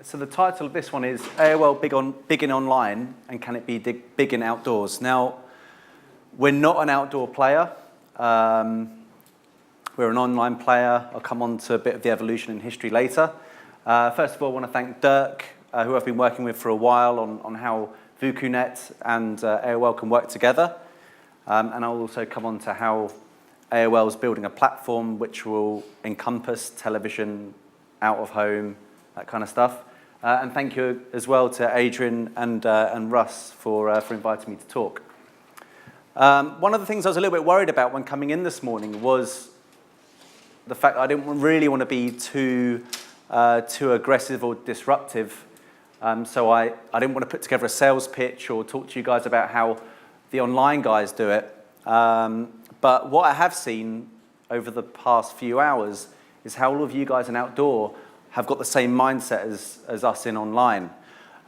So the title of this one is AOL Big in Online and Can It Be Big in Outdoors? Now, we're not an outdoor player. We're an online player. I'll come on to a bit of the evolution and history later. First of all, I want to thank Dirk, who I've been working with for a while on how VooCooNet and AOL can work together. And I'll also come on to how AOL is building a platform which will encompass television, out of home, that kind of stuff. And thank you as well to Adrian and Russ for inviting me to talk. One of the things I was a little bit worried about when coming in this morning was the fact that I didn't really want to be too aggressive or disruptive. So I didn't want to put together a sales pitch or talk to you guys about how the online guys do it. But what I have seen over the past few hours is how all of you guys in outdoor have got the same mindset as us in online.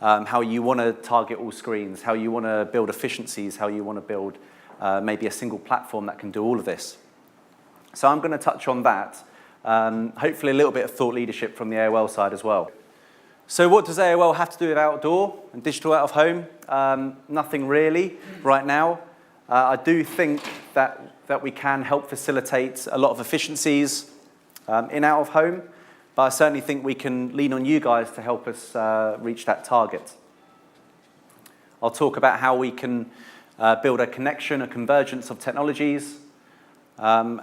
How you want to target all screens, how you want to build efficiencies, how you want to build maybe a single platform that can do all of this. So I'm going to touch on that. Hopefully a little bit of thought leadership from the AOL side as well. So what does AOL have to do with outdoor and digital out of home? Nothing really right now. I do think that we can help facilitate a lot of efficiencies in out of home. But I certainly think we can lean on you guys to help us reach that target. I'll talk about how we can build a connection, a convergence of technologies, and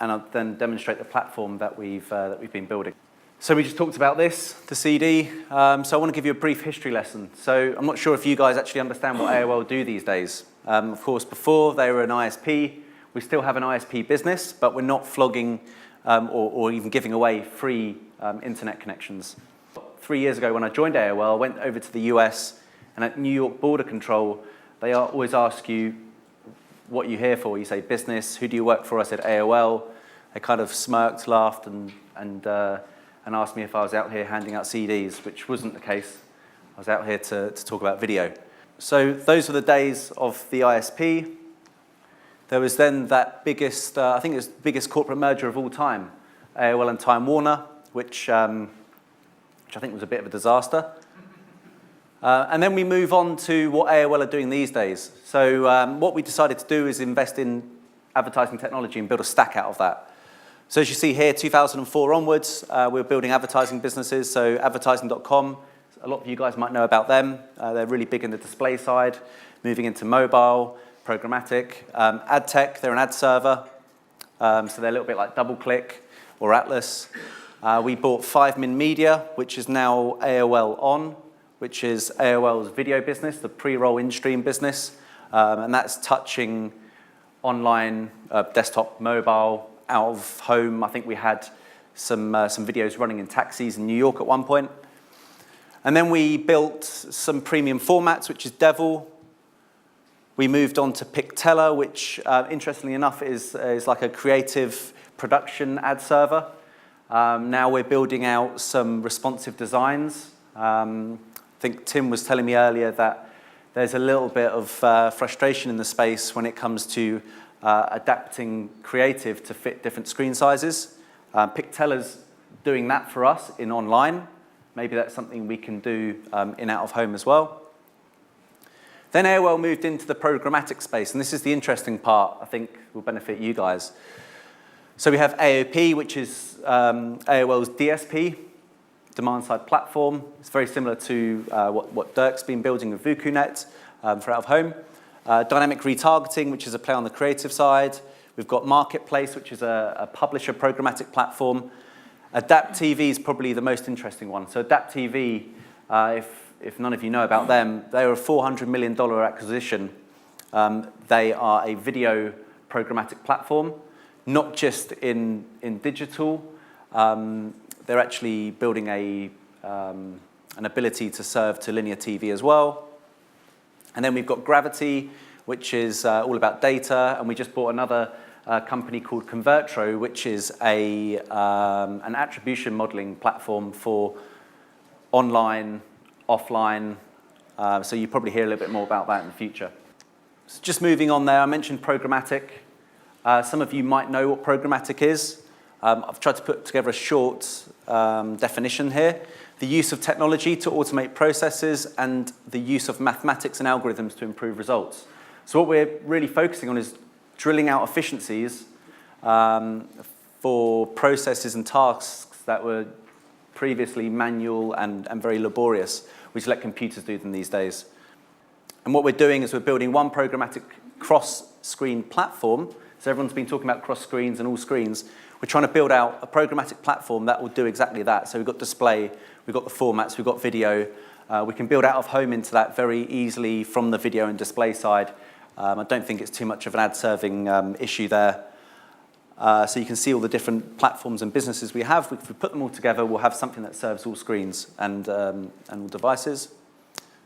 I'll then demonstrate the platform that we've been building. So we just talked about this, the CD. So I want to give you a brief history lesson. So I'm not sure if you guys actually understand what AOL do these days. Of course, before they were an ISP. We still have an ISP business, but we're not flogging or even giving away free internet connections. 3 years ago when I joined AOL, I went over to the US, and at New York Border Control, they always ask you what you're here for. You say business, who do you work for? I said AOL. They kind of smirked, laughed, and asked me if I was out here handing out CDs, which wasn't the case. I was out here to talk about video. So those were the days of the ISP. There was then that biggest, I think it was the biggest corporate merger of all time, AOL and Time Warner, which I think was a bit of a disaster. And then we move on to what AOL are doing these days. So what we decided to do is invest in advertising technology and build a stack out of that. So as you see here, 2004 onwards, we're building advertising businesses. So advertising.com, a lot of you guys might know about them. They're really big in the display side, moving into mobile, PROGRAMMATIC. AdTech, they're an ad server. So they're a little bit like DoubleClick or Atlas. We bought 5min Media, which is now AOL On, which is AOL's video business, the pre-roll in-stream business. And that's touching online, desktop, mobile, out of home. I think we had some videos running in taxis in New York at one point. And then we built some premium formats, which is Devil. We moved on to Pictella, which, interestingly enough, is like a creative production ad server. Now we're building out some responsive designs. I think Tim was telling me earlier that there's a little bit of frustration in the space when it comes to adapting creative to fit different screen sizes. Pictella's doing that for us in online. Maybe that's something we can do in out of home as well. Then AOL moved into the programmatic space, and this is the interesting part, I think will benefit you guys. So we have AOP, which is AOL's DSP, demand-side platform. It's very similar to what Dirk's been building with VooCooNet for out of home. Dynamic retargeting, which is a play on the creative side. We've got Marketplace, which is a publisher programmatic platform. Adapt TV is probably the most interesting one. So Adapt TV, if none of you know about them, they are a $400 million acquisition. They are a video programmatic platform, not just in digital. They're actually building an ability to serve to linear TV as well. And then we've got Gravity, which is all about data, and we just bought another company called Convertro, which is an attribution modeling platform for online, offline, so you probably hear a little bit more about that in the future. So just moving on there, I mentioned programmatic. Some of you might know what programmatic is. I've tried to put together a short definition here. the use of technology to automate processes, and the use of mathematics and algorithms to improve results. So what we're really focusing on is drilling out efficiencies for processes and tasks that were previously manual and very laborious, which let computers do them these days. And what we're doing is we're building one programmatic cross-screen platform. So everyone's been talking about cross screens and all screens. We're trying to build out a programmatic platform that will do exactly that. So we've got display, we've got the formats, we've got video. We can build out of home into that very easily from the video and display side. I don't think it's too much of an ad-serving issue there. So you can see all the different platforms and businesses we have. If we put them all together, we'll have something that serves all screens and all devices.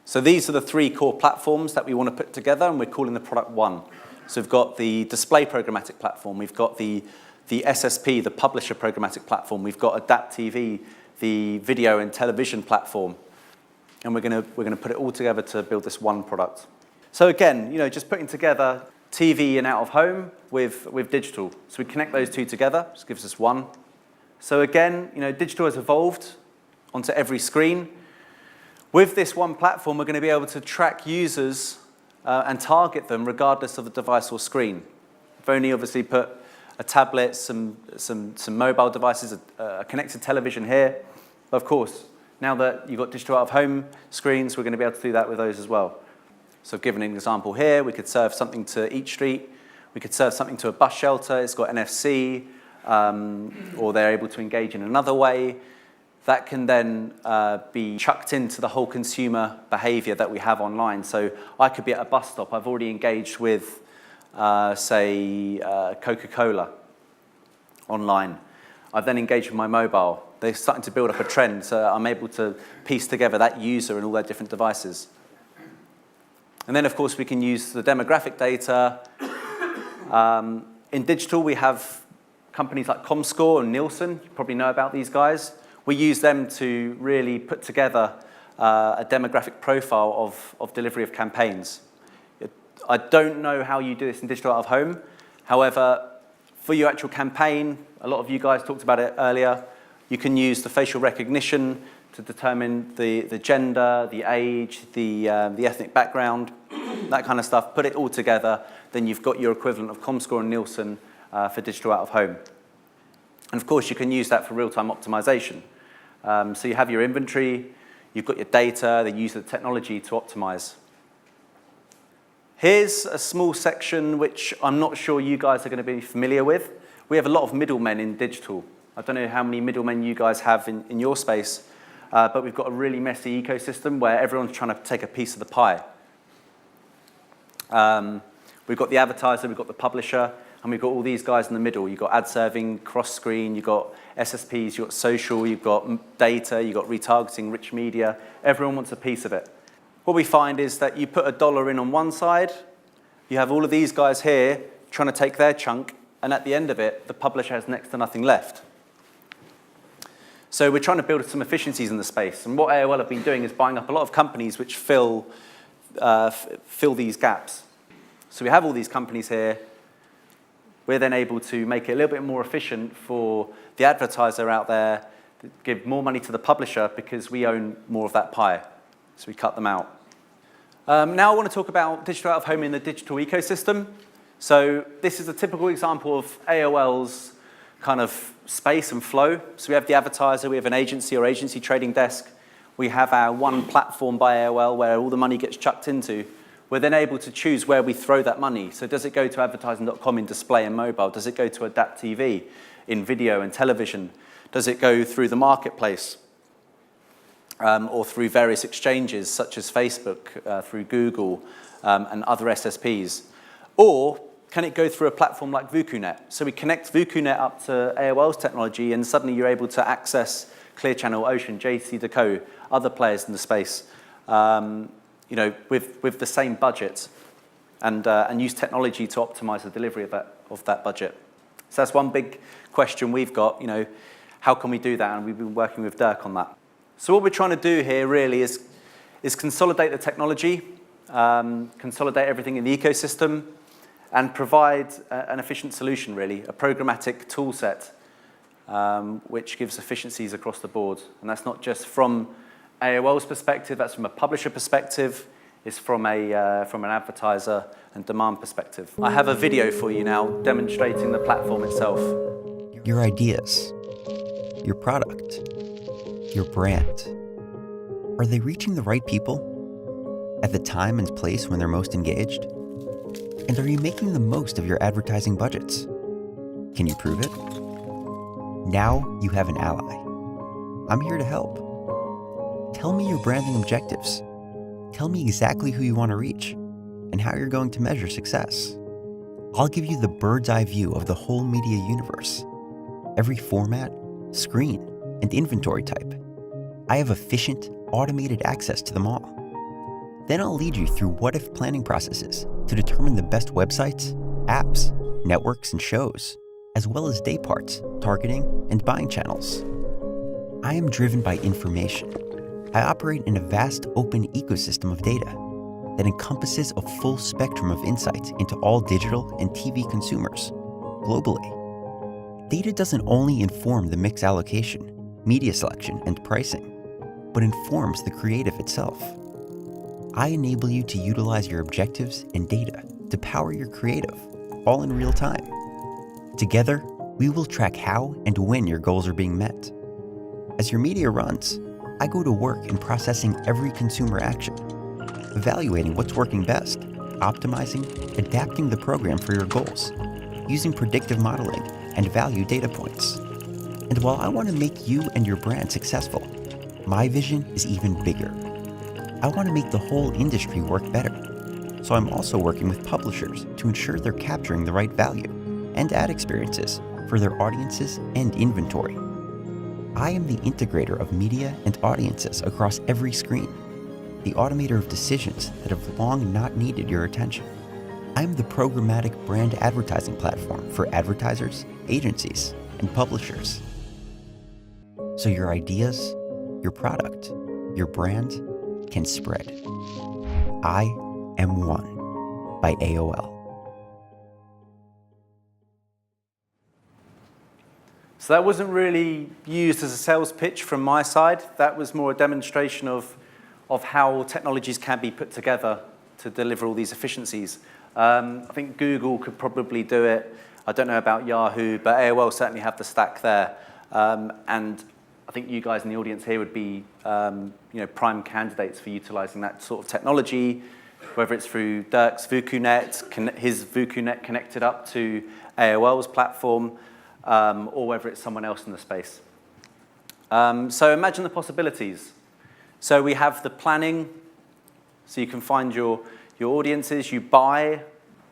So these are the three core platforms that we want to put together, and we're calling the product one. So we've got the display programmatic platform, we've got the SSP, the publisher programmatic platform, we've got Adapt TV, the video and television platform, and we're going to put it all together to build this one product. So again, just putting together TV and out of home with digital. So we connect those two together, which gives us one. So again, digital has evolved onto every screen. With this one platform, we're going to be able to track users and target them regardless of the device or screen. We've only obviously put a tablet, some mobile devices, a connected television here. But of course, now that you've got digital out-of-home screens, we're going to be able to do that with those as well. So I've given an example here. We could serve something to Eat Street. We could serve something to a bus shelter. It's got NFC, or they're able to engage in another way. That can then be chucked into the whole consumer behavior that we have online. So I could be at a bus stop. I've already engaged with, say, Coca-Cola online. I've then engaged with my mobile. They're starting to build up a trend, so I'm able to piece together that user and all their different devices. And then, of course, we can use the demographic data. In digital, we have companies like Comscore and Nielsen. You probably know about these guys. We use them to really put together a demographic profile of delivery of campaigns. I don't know how you do this in digital out of home. However, for your actual campaign, a lot of you guys talked about it earlier, you can use the facial recognition to determine the gender, the age, the ethnic background, that kind of stuff. Put it all together, then you've got your equivalent of Comscore and Nielsen for digital out of home. And of course, you can use that for real-time optimization. So you have your inventory, you've got your data, they use the technology to optimize. Here's a small section which I'm not sure you guys are going to be familiar with. We have a lot of middlemen in digital. I don't know how many middlemen you guys have in your space, but we've got a really messy ecosystem where everyone's trying to take a piece of the pie. We've got the advertiser, we've got the publisher, and we've got all these guys in the middle. You've got ad serving, cross-screen, you've got SSPs, you've got social, you've got data, you've got retargeting, rich media. Everyone wants a piece of it. What we find is that you put $1 in on one side, you have all of these guys here trying to take their chunk, and at the end of it, the publisher has next to nothing left. So we're trying to build some efficiencies in the space. And what AOL have been doing is buying up a lot of companies which fill these gaps. So we have all these companies here. We're then able to make it a little bit more efficient for the advertiser out there, give more money to the publisher because we own more of that pie. So we cut them out. Now I want to talk about digital out-of-home in the digital ecosystem. So this is a typical example of AOL's kind of space and flow. So we have the advertiser, we have an agency or agency trading desk. We have our one platform by AOL where all the money gets chucked into. We're then able to choose where we throw that money. So does it go to advertising.com in display and mobile? Does it go to Adapt TV in video and television? Does it go through the marketplace or through various exchanges such as Facebook, through Google and other SSPs? Or can it go through a platform like VooCooNet? So we connect VooCooNet up to AOL's technology and suddenly you're able to access Clear Channel, Ocean, JCDecaux, other players in the space. With the same budget and use technology to optimize the delivery of that budget. So that's one big question we've got, how can we do that? And we've been working with Dirk on that. So what we're trying to do here really is consolidate the technology, consolidate everything in the ecosystem, and provide an efficient solution really, a programmatic tool set which gives efficiencies across the board. And that's not just from AOL's perspective, that's from a publisher perspective, it's from an advertiser and demand perspective. I have a video for you now demonstrating the platform itself. Your ideas, your product, your brand, are they reaching the right people at the time and place when they're most engaged? And are you making the most of your advertising budgets? Can you prove it? Now you have an ally. I'm here to help. Tell me your branding objectives. Tell me exactly who you want to reach and how you're going to measure success. I'll give you the bird's eye view of the whole media universe. Every format, screen, and inventory type. I have efficient, automated access to them all. Then I'll lead you through what-if planning processes to determine the best websites, apps, networks, and shows, as well as day parts, targeting, and buying channels. I am driven by information. I operate in a vast open ecosystem of data that encompasses a full spectrum of insights into all digital and TV consumers globally. Data doesn't only inform the mix allocation, media selection, and pricing, but informs the creative itself. I enable you to utilize your objectives and data to power your creative, all in real time. Together, we will track how and when your goals are being met. As your media runs, I go to work in processing every consumer action, evaluating what's working best, optimizing, adapting the program for your goals, using predictive modeling and value data points. And while I want to make you and your brand successful, my vision is even bigger. I want to make the whole industry work better. So I'm also working with publishers to ensure they're capturing the right value and ad experiences for their audiences and inventory. I am the integrator of media and audiences across every screen, the automator of decisions that have long not needed your attention. I am the programmatic brand advertising platform for advertisers, agencies, and publishers. So your ideas, your product, your brand can spread. I am One by AOL. So that wasn't really used as a sales pitch from my side. That was more a demonstration of how technologies can be put together to deliver all these efficiencies. I think Google could probably do it. I don't know about Yahoo, but AOL certainly have the stack there. And I think you guys in the audience here would be prime candidates for utilizing that sort of technology, whether it's through Dirk's VukuNet, his VukuNet connected up to AOL's platform, or whether it's someone else in the space. So imagine the possibilities. So we have the planning, so you can find your audiences, you buy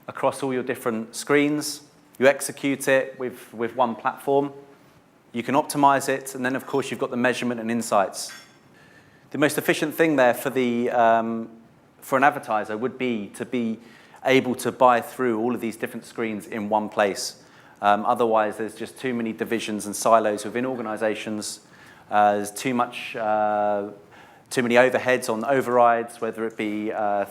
across all your different screens, you execute it with one platform, you can optimize it, and then of course you've got the measurement and insights. The most efficient thing there for an advertiser would be to be able to buy through all of these different screens in one place. Otherwise, there's just too many divisions and silos within organizations. There's too many overheads on overrides, whether it be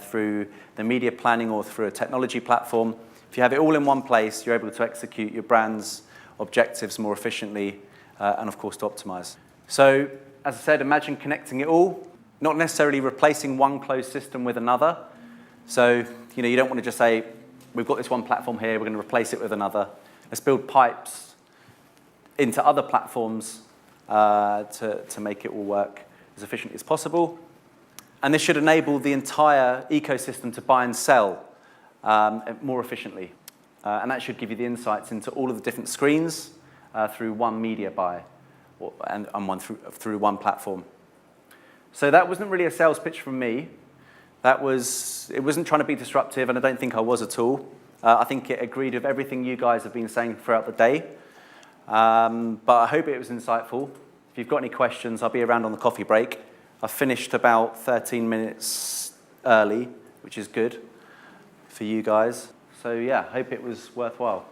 through the media planning or through a technology platform. If you have it all in one place, you're able to execute your brand's objectives more efficiently and, of course, to optimize. So, as I said, imagine connecting it all, not necessarily replacing one closed system with another. So, you don't want to just say, we've got this one platform here, we're going to replace it with another. Let's build pipes into other platforms to make it all work as efficiently as possible. And this should enable the entire ecosystem to buy and sell more efficiently. And that should give you the insights into all of the different screens through one media buy and through one platform. So that wasn't really a sales pitch from me. It wasn't trying to be disruptive, and I don't think I was at all. I think it agreed with everything you guys have been saying throughout the day. But I hope it was insightful. If you've got any questions, I'll be around on the coffee break. I finished about 13 minutes early, which is good for you guys. So yeah, hope it was worthwhile.